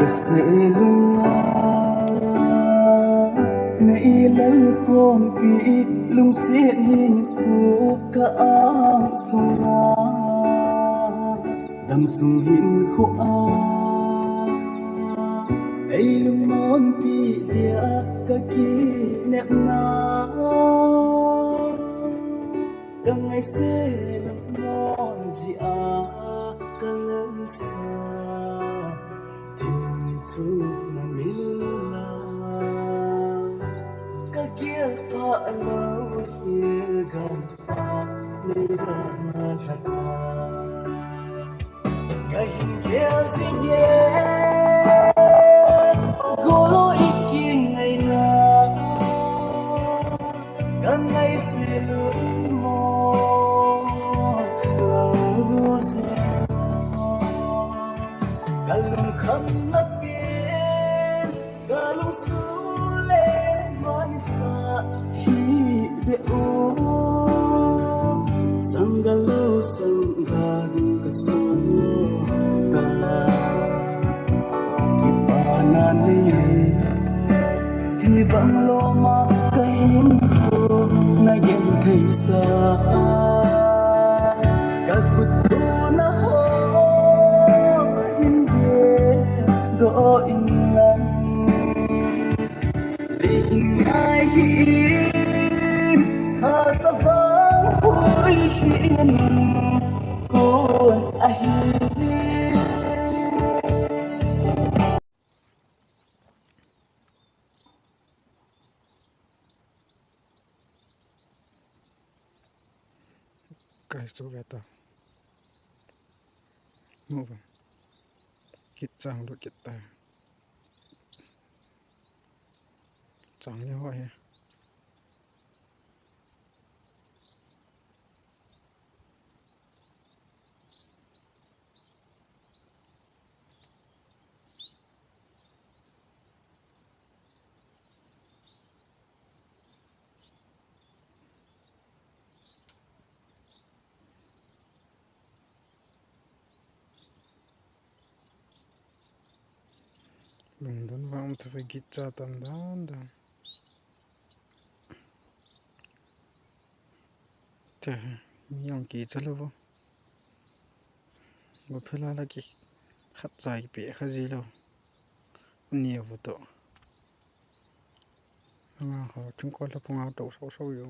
Kasilunga na ilan khom pi lung sin hin pu ka ang sunga dam sung hin kho a ai lung mon pi dia ka ki nep na ka ngai se lung mon ji a ka lang sa thu na mila ka kia pa alo hil gam pa le da na thata ka hin kia jing ye golo iking ai na ka ngai se lu mo lo se ka lung kham na Galung sule maisa hi de o sanggalu sanggadu kasolo ka kipana ni hi bang lo ma kahin ko na yen thaisa ka kutu na ho in de do in Guys, so better. Move on. Get down, look at that. Chẳng như vậy. London vamos te phải git cha tan dan dan. Te miang ki chalo bo. Bo phela la ki khat chai pe khaji lo. Nhiều vô to. Nga ho chung ko la pung out to so so yo.